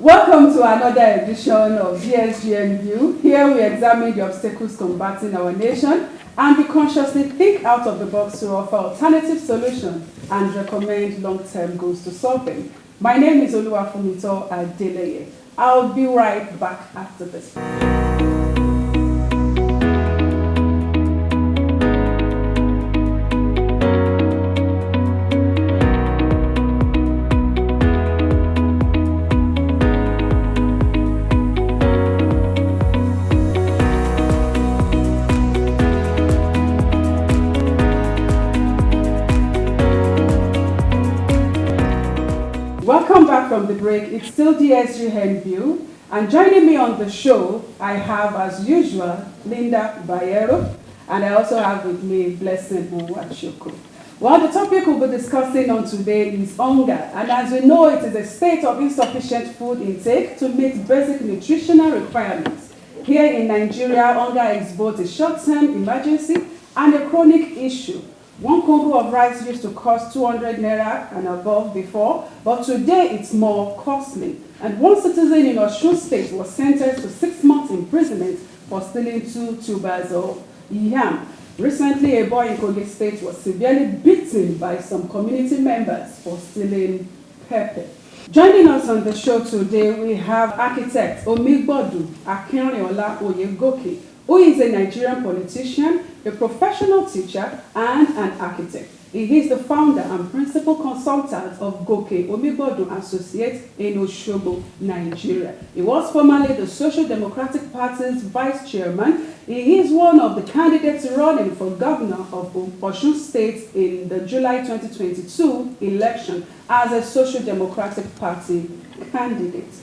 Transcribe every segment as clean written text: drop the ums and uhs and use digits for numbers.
Welcome to another edition of DSGN VIEW. Here we examine the obstacles combating our nation and we consciously think out of the box to offer alternative solutions and recommend long-term goals to solving. My name is Oluwafumito Adeleye. I'll be right back after this. Welcome back from the break. It's still DSGN VIEW, and joining me on the show, I have, as usual, Linda Bayero, and I also have with me Blessing Nwachukwu. Well, the topic we'll be discussing on today is hunger, and as we know, it is a state of insufficient food intake to meet basic nutritional requirements. Here in Nigeria, hunger is both a short-term emergency and a chronic issue. One congo of rice used to cost 200 naira and above before, but today it's more costly. And one citizen in Osun State was sentenced to 6 months imprisonment for stealing 2 tubers of yam. Recently, a boy in Kogi State was severely beaten by some community members for stealing pepper. Joining us on the show today, we have architect Omigbodu Akinriola Oyegoke, who is a Nigerian politician, a professional teacher, and an architect. He is the founder and principal consultant of Goke Omigbodu Associates in Osogbo, Nigeria. He was formerly the Social Democratic Party's vice chairman. He is one of the candidates running for governor of Osun State in the July 2022 election as a Social Democratic Party candidate.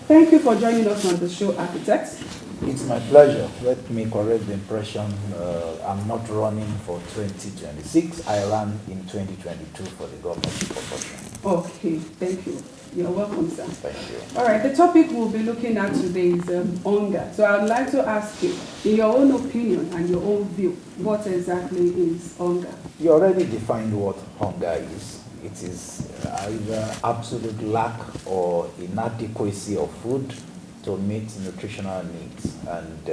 Thank you for joining us on the show, architect. It's my pleasure. Let me correct the impression. I'm not running for 2026. I ran in 2022 for the governorship of Osun. Okay, thank you. You're welcome, sir. Thank you. All right, the topic we'll be looking at today is hunger. So I'd like to ask you, in your own opinion and your own view, what exactly is hunger? You already defined what hunger is. It is either absolute lack or inadequacy of food to meet nutritional needs, and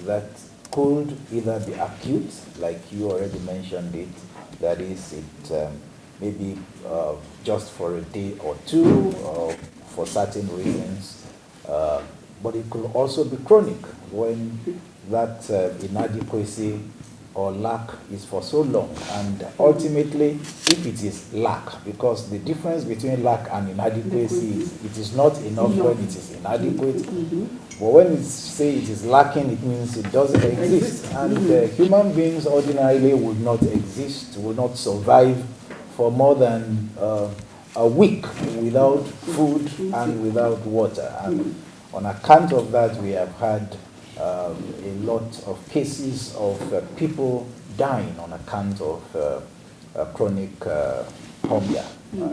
that could either be acute, like you already mentioned it, that is, it maybe just for a day or two, or for certain reasons, but it could also be chronic when that inadequacy or lack is for so long, and ultimately, if it is lack, because the difference between lack and inadequacy is it is not enough when it is inadequate, but when you say it is lacking, it means it doesn't exist, and human beings ordinarily would not exist, would not survive for more than a week without food and without water, and on account of that, we have had a lot of cases of people dying on account of chronic hunger,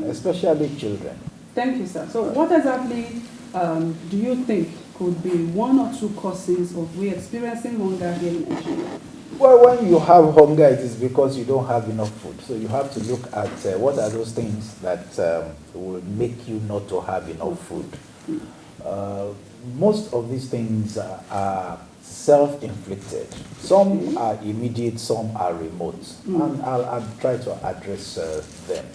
especially children. Thank you, sir. So what exactly do you think could be one or two causes of we experiencing hunger here in Nigeria? Well, when you have hunger, it is because you don't have enough food. So you have to look at what are those things that will make you not to have enough food. Most of these things are self-inflicted. Some are immediate, some are remote, and I'll try to address them.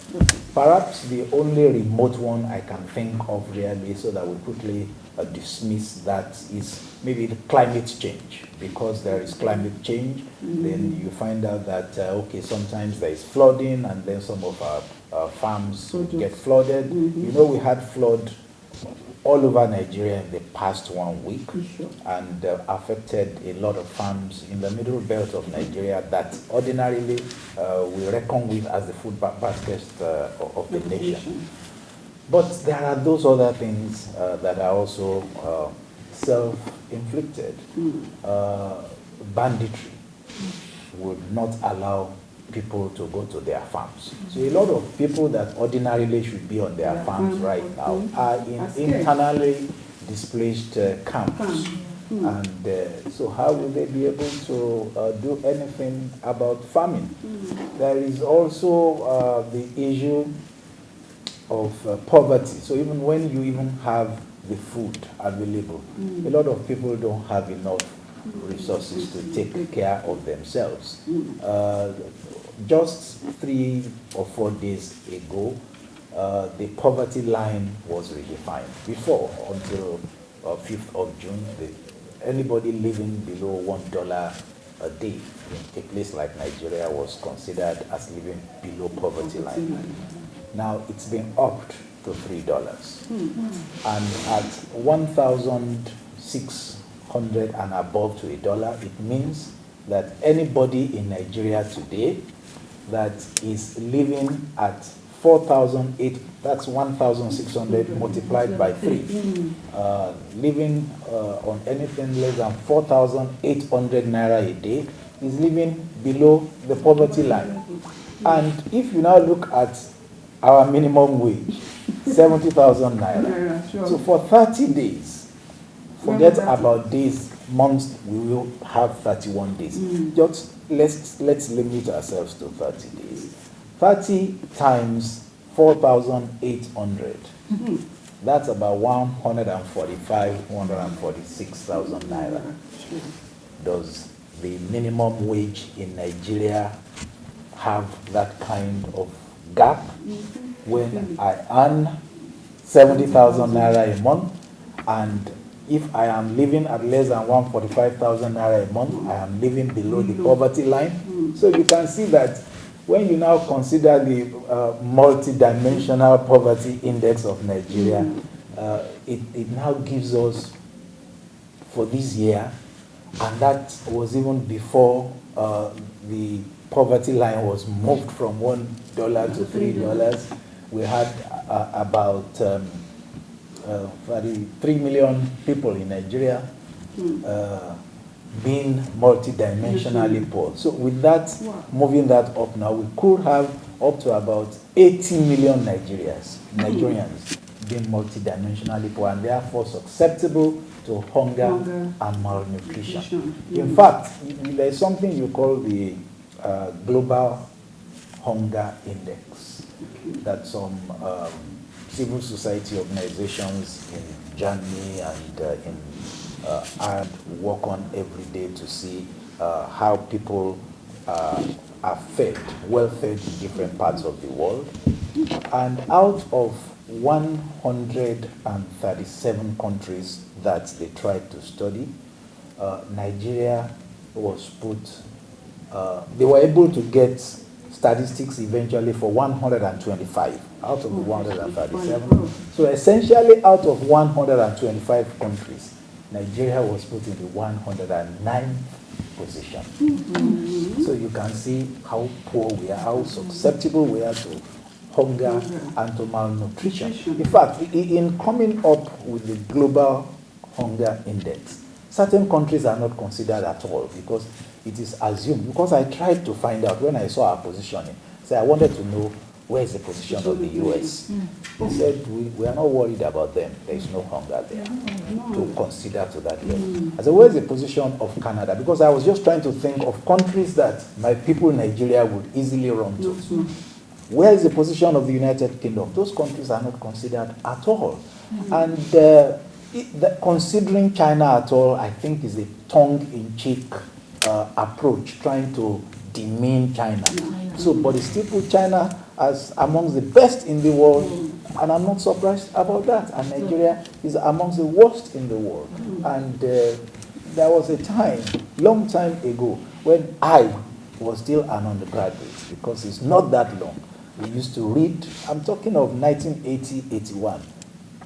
Perhaps the only remote one I can think of really, so that we quickly dismiss that, is maybe the climate change. Because there is climate change, then you find out that, okay, sometimes there is flooding, and then some of our farms get flooded. You know, we had flood all over Nigeria in the past 1 week, and affected a lot of farms in the middle belt of Nigeria that ordinarily we reckon with as the food basket of the nation. But there are those other things that are also self-inflicted. Banditry would not allow people to go to their farms. So a lot of people that ordinarily should be on their farms right now are in internally displaced camps. And so how will they be able to do anything about farming? There is also the issue of poverty. So even when you even have the food available. A lot of people don't have enough resources to take care of themselves. Just 3 or 4 days ago, the poverty line was redefined. Before, until 5th of June, anybody living below $1 a day in a place like Nigeria was considered as living below poverty line. Now it's been upped to $3. And at 1,600 and above to $1, it means that anybody in Nigeria today that is living at 4,008, that's 1,600 multiplied by 3. Living on anything less than 4,800 naira a day is living below the poverty line. And if you now look at our minimum wage, 70,000 naira. So for 30 days, forget about days, months, we will have 31 days. Just let's limit ourselves to 30 days. 30 times 4,800. That's about 146,000 naira. Does the minimum wage in Nigeria have that kind of gap? When I earn 70,000 naira a month, and if I am living at less than 145,000 naira a month, I am living below the poverty line. So you can see that when you now consider the multi-dimensional poverty index of Nigeria, it now gives us for this year, and that was even before the poverty line was moved from $1 to $3. We had about 3 million people in Nigeria being multidimensionally poor. So with that, moving that up now, we could have up to about 80 million Nigerians being multidimensionally poor and therefore susceptible to hunger and malnutrition. In fact, there's something you call the Global Hunger Index that some civil society organizations in Germany and in Ireland work on every day to see how people are fed, well fed in different parts of the world. And out of 137 countries that they tried to study, Nigeria was put, they were able to get statistics eventually for 125 out of the 137. So essentially out of 125 countries, Nigeria was put in the 109th position. So you can see how poor we are, how susceptible we are to hunger and to malnutrition. In fact, in coming up with the Global Hunger Index, certain countries are not considered at all because it is assumed, because I tried to find out when I saw our positioning, so I wanted to know where is the position of the US. They said, we are not worried about them. There is no hunger there to consider to that level. I said, where is the position of Canada? Because I was just trying to think of countries that my people in Nigeria would easily run to. Where is the position of the United Kingdom? Those countries are not considered at all. And considering China at all, I think, is a tongue-in-cheek approach, trying to demean China. So, but it's still put China as amongst the best in the world, and I'm not surprised about that. And Nigeria is amongst the worst in the world. And there was a time, long time ago, when I was still an undergraduate, because it's not that long. We used to read, I'm talking of 1980-81,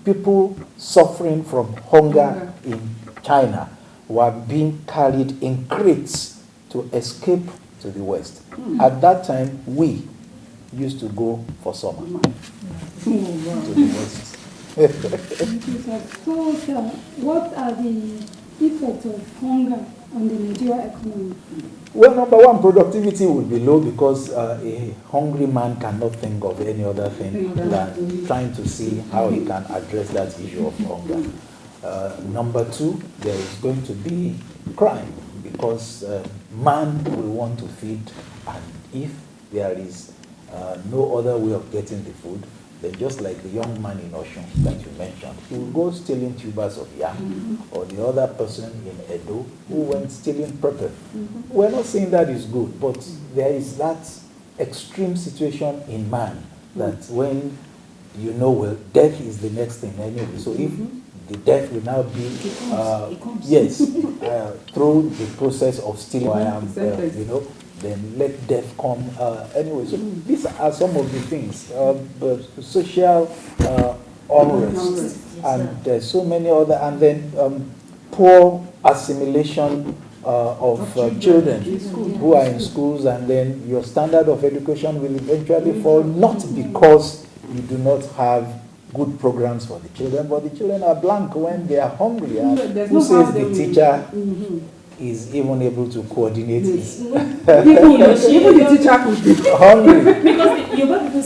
people suffering from hunger in China were being carried in crates to escape to the West. At that time, we used to go for summer to the West. So, sir, what are the effects of hunger on the Nigeria economy? Well, number one, productivity will be low because a hungry man cannot think of any other thing than trying to see how he can address that issue of hunger. Number two, there is going to be crime because man will want to feed, and if there is no other way of getting the food, then just like the young man in Oshun that you mentioned, he will go stealing tubers of yam, or the other person in Edo who went stealing pepper. We're not saying that is good, but there is that extreme situation in man that when you know, well, death is the next thing anyway. So if the death will now be, yes, through the process of stealing, you know, then let death come anyway. So these are some of the things, social unrest, and there's so many other, and then poor assimilation of children who are in schools, and then your standard of education will eventually fall, not because you do not have good programs for the children, but the children are blank when they are hungry. And who says the teacher is even able to coordinate this? Even the teacher could be hungry.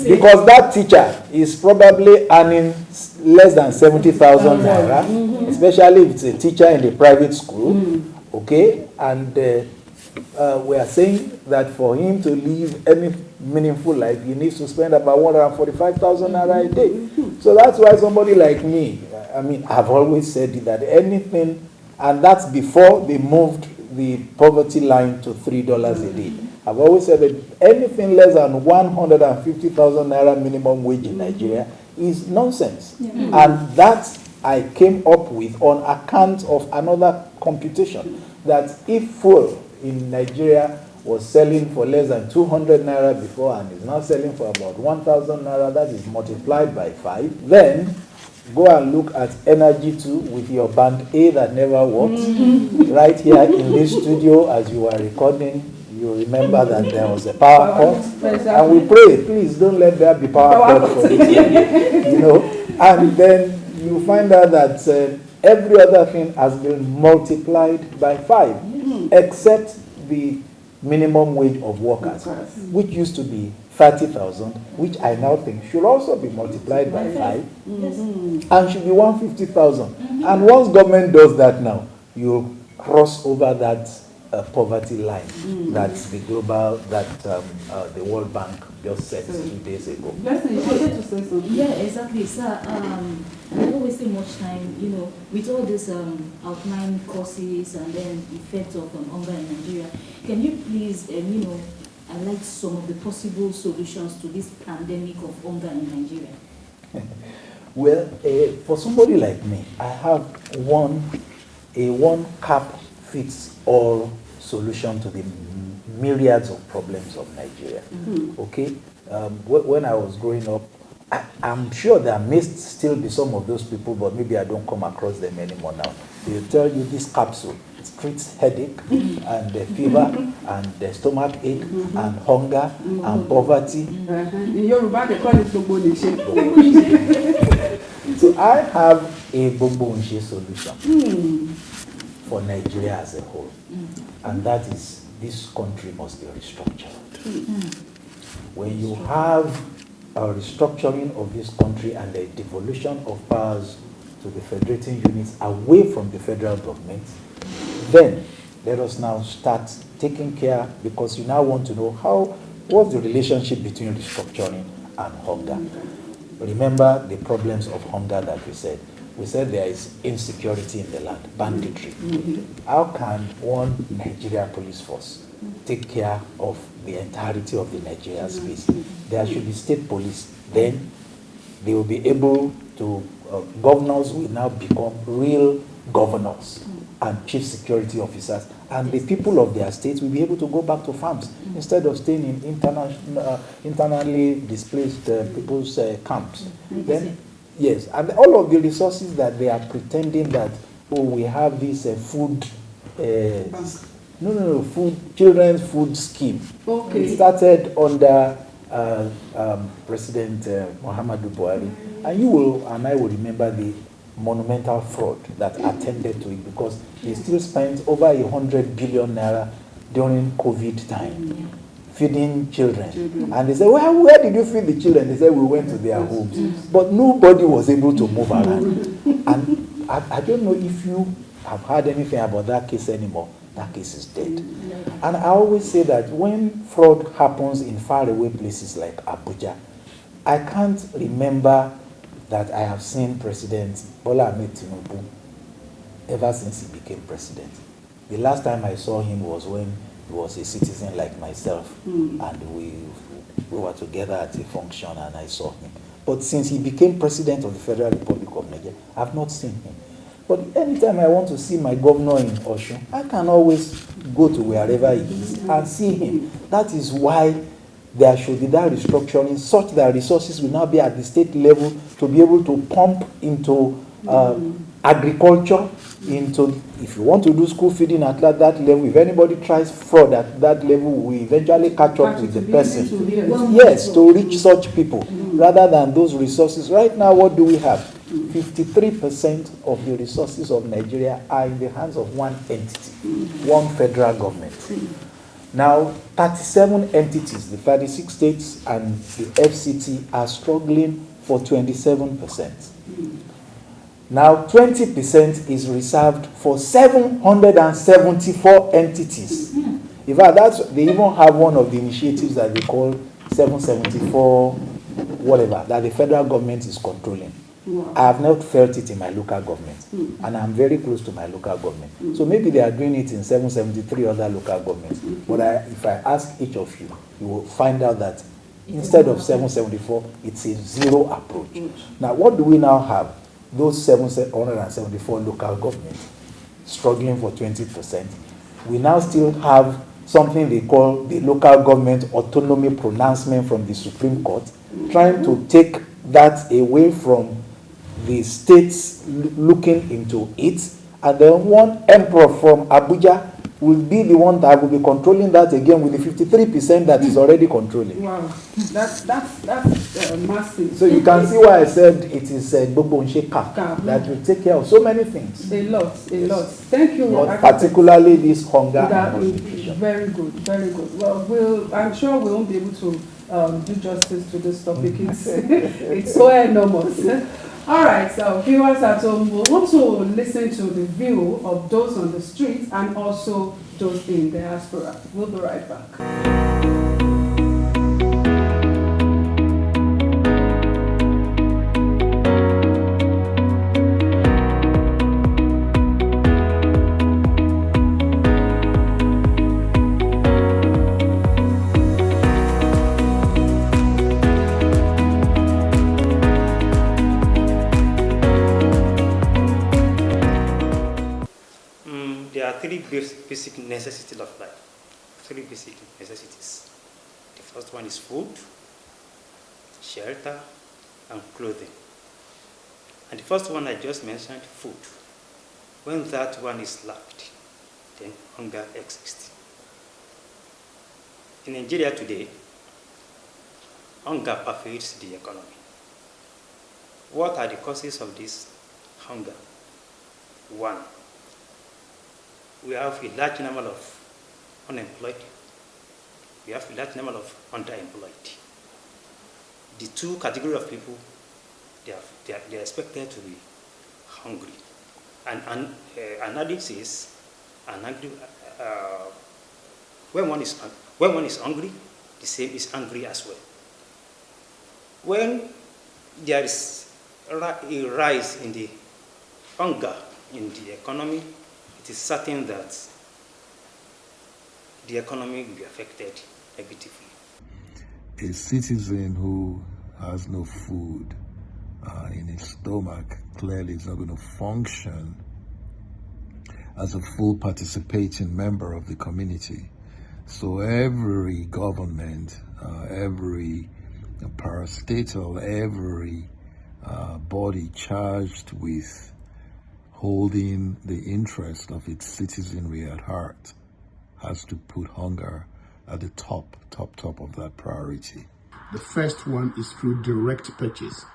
Because that teacher is probably earning less than 70,000 naira, especially if it's a teacher in the private school. Okay, and we are saying that for him to live any meaningful life, he needs to spend about 145,000 naira a day. So that's why somebody like me, I mean, I've always said that anything, and that's before they moved the poverty line to $3 a day. I've always said that anything less than 150,000 naira minimum wage in Nigeria is nonsense. And that I came up with on account of another computation, that if fuel in Nigeria was selling for less than 200 naira before and is now selling for about 1,000 naira, that is multiplied by 5, then go and look at energy too with your band A that never worked. Right here in this studio, as you are recording, you remember that there was a power cut, and we pray, please don't let there be power cut for this, you know. And then you find out that every other thing has been multiplied by 5, except the minimum wage of workers, which used to be 30,000, which I now think should also be multiplied by 5, and should be 150,000. And once government does that now, you cross over that poverty line that the global, that the World Bank just set 2 days ago. Leslie, you wanted to say something? Yeah, exactly, sir. I don't waste much time, you know, with all these outline causes and then effects of hunger in Nigeria. Can you please, you know, highlight some of the possible solutions to this pandemic of hunger in Nigeria? Well, for somebody like me, I have one cap fits all solution to the myriads of problems of Nigeria. Okay, when I was growing up, I'm sure there may still be some of those people, but maybe I don't come across them anymore now. They'll tell you this capsule treats headache and fever and stomach ache and hunger and poverty. In Yoruba, they call it Bobonishe. So I have a Bobonishe solution for Nigeria as a whole, and that is this country must be restructured. When you have a restructuring of this country and a devolution of powers to the federating units away from the federal government, then let us now start taking care, because you now want to know what's the relationship between restructuring and hunger. Remember the problems of hunger that we said. We said there is insecurity in the land, banditry. How can one Nigeria police force take care of the entirety of the Nigeria space? There should be state police. Then they will be able to, governors will now become real governors and chief security officers, and the people of their states will be able to go back to farms instead of staying in internally displaced people's camps. Then, yes, and all of the resources that they are pretending that, oh, we have this food, children's food scheme. Okay. It started under President Muhammadu Buhari, and I will remember the monumental fraud that attended to it, because they still spent over 100 billion naira during COVID time feeding children. And they said, well, where did you feed the children? They said, we went to their homes. But nobody was able to move around. And I don't know if you have heard anything about that case anymore. That case is dead. And I always say that when fraud happens in faraway places like Abuja, I can't remember that I have seen President Bola Ahmed Tinubu ever since he became president. The last time I saw him was when he was a citizen like myself, and we were together at a function and I saw him. But since he became president of the Federal Republic of Nigeria, I've not seen him. But anytime I want to see my governor in Osun, I can always go to wherever he is and see him. That is why there should be that restructuring such that resources will now be at the state level to be able to pump into agriculture, into, if you want to do school feeding at that level, if anybody tries fraud at that level, we eventually catch up with the person. Yes, to reach such people, rather than those resources. Right now, what do we have? 53% of the resources of Nigeria are in the hands of one entity, one federal government. Now, 37 entities, the 36 states and the FCT, are struggling for 27%. Now, 20% is reserved for 774 entities. In fact, they even have one of the initiatives that they call 774 whatever, that the federal government is controlling. Wow. I have not felt it in my local government, and I'm very close to my local government. So maybe they are doing it in 773 other local governments. But if I ask each of you, you will find out that instead of 774, it's a zero approach. Now, what do we now have? Those 774 local governments struggling for 20%. We now still have something they call the local government autonomy pronouncement from the Supreme Court, trying to take that away from the states looking into it, and then one emperor from Abuja will be the one that will be controlling that again with the 53% that is already controlling. Wow, that's massive. So you can see why I said it is Gbogbo Nsheka that will take care of so many things. A lot. Thank you. But particularly this hunger and malnutrition. Very good. Well, I'm sure we won't be able to do justice to this topic. It's so enormous. All right, so viewers at home will want to listen to the view of those on the streets and also those in diaspora. We'll be right back. There are three basic necessities of life. Three basic necessities. The first one is food, shelter, and clothing. And the first one I just mentioned, food. When that one is lacked, then hunger exists. In Nigeria today, hunger pervades the economy. What are the causes of this hunger? One, we have a large number of unemployed. We have a large number of underemployed. The two categories of people, they are expected to be hungry. And addict says, when one is hungry, the same is angry as well. When there is a rise in the hunger in the economy, it is certain that the economy will be affected negatively. A citizen who has no food in his stomach clearly is not going to function as a full participating member of the community. So every government, every parastatal, every body charged with holding the interest of its citizenry at heart has to put hunger at the top of that priority. The first one is through direct purchase.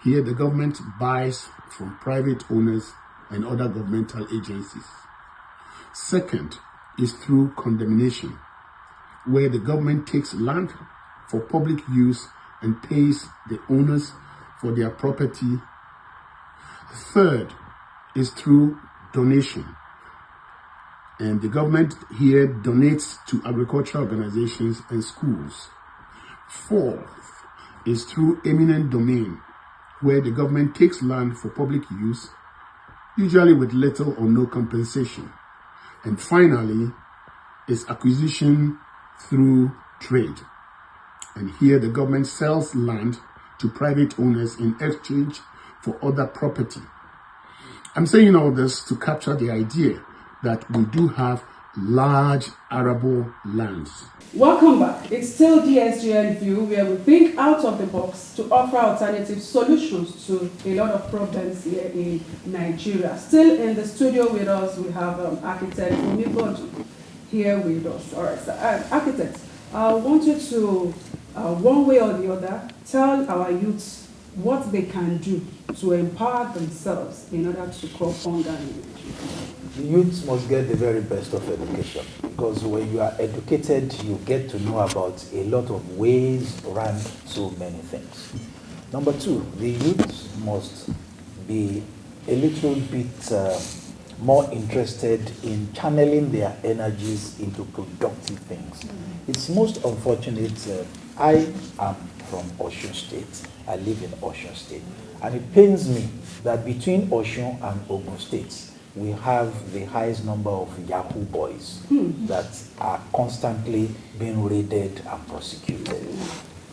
Here the government buys from private owners and other governmental agencies. Second is through condemnation, where the government takes land for public use and pays the owners for their property. Third is through donation. And the government here donates to agricultural organizations and schools. Fourth is through eminent domain, where the government takes land for public use, usually with little or no compensation. And finally, is acquisition through trade. And here the government sells land to private owners in exchange for other property. I'm saying all this to capture the idea that we do have large arable lands. Welcome back. It's still DSGN VIEW, where we think out of the box to offer alternative solutions to a lot of problems here in Nigeria. Still in the studio with us, we have architect Umibonju here with us. All right, so architect, I want you to, one way or the other, tell our youths what they can do to empower themselves in order to curb hunger in Nigeria. The youth must get the very best of education, because when you are educated, you get to know about a lot of ways around so many things. Number two, the youth must be a little bit more interested in channeling their energies into productive things. It's most unfortunate. I am from Osun State. I live in Osun State. And it pains me that between Osun and Ogun States, we have the highest number of Yahoo boys that are constantly being raided and prosecuted.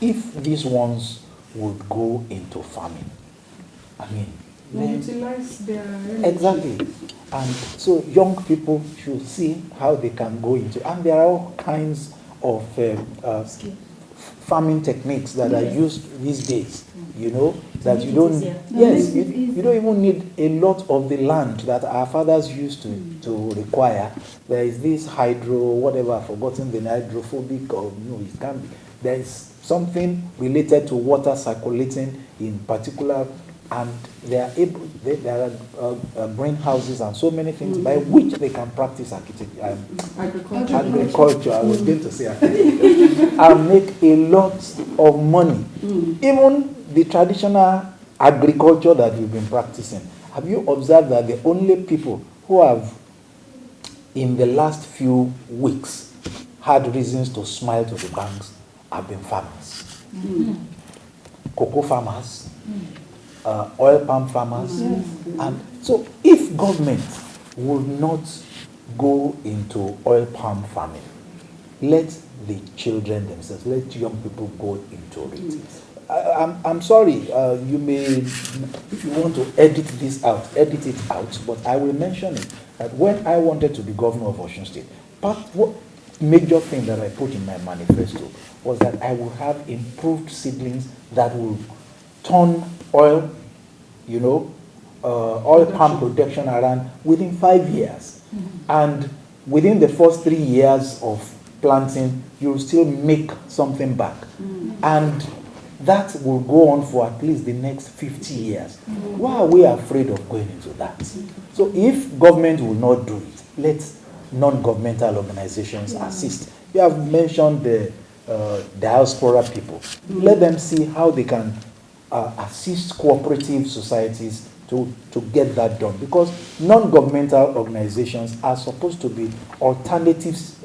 If these ones would go into farming, I mean, Utilize their energy. exactly. And so young people should see how they can go into, and there are all kinds of farming techniques that are used these days, you know, that you don't, yes, you don't even need a lot of the land that our fathers used to require. There is this whatever, I've forgotten the hydrophobic, or no, it can't be. There is something related to water circulating in particular, and they are able, there are greenhouses and so many things by which they can practice agriculture. I was going to say agriculture, and make a lot of money. Even the traditional agriculture that we've been practicing. Have you observed that the only people who have, in the last few weeks, had reasons to smile to the banks have been farmers, cocoa farmers, oil palm farmers. And so if government would not go into oil palm farming, let the children themselves, let young people go into it. I'm sorry, you may, if you want to edit this out, edit it out, but I will mention it, that when I wanted to be governor of Osun State, what major thing that I put in my manifesto was that I will have improved seedlings that will turn oil, you know, oil palm production around within 5 years. And within the first 3 years of planting, you'll still make something back. And that will go on for at least the next 50 years. Why are we afraid of going into that? So if government will not do it, let non-governmental organizations assist. You have mentioned the diaspora people. Let them see how they can assist cooperative societies to get that done, because non-governmental organizations are supposed to be alternatives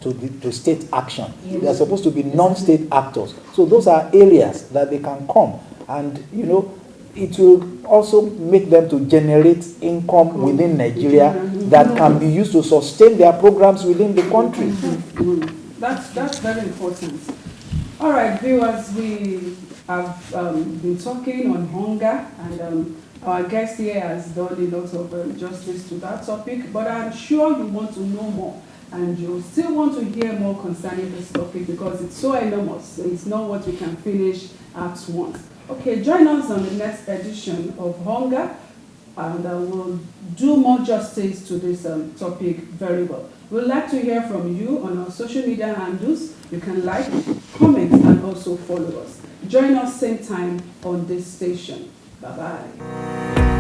to state action. They are supposed to be non-state actors. So those are areas that they can come, and you know, it will also make them to generate income within Nigeria that can be used to sustain their programs within the country. That's very important. All right, viewers, we have been talking on hunger, and our guest here has done a lot of justice to that topic, but I'm sure you want to know more, and you still want to hear more concerning this topic, because it's so enormous. It's not what we can finish at once. Okay, join us on the next edition of Hunger, and we'll do more justice to this topic very well. We'd like to hear from you on our social media handles. You can like, comment, and also follow us. Join us same time on this station. Bye-bye.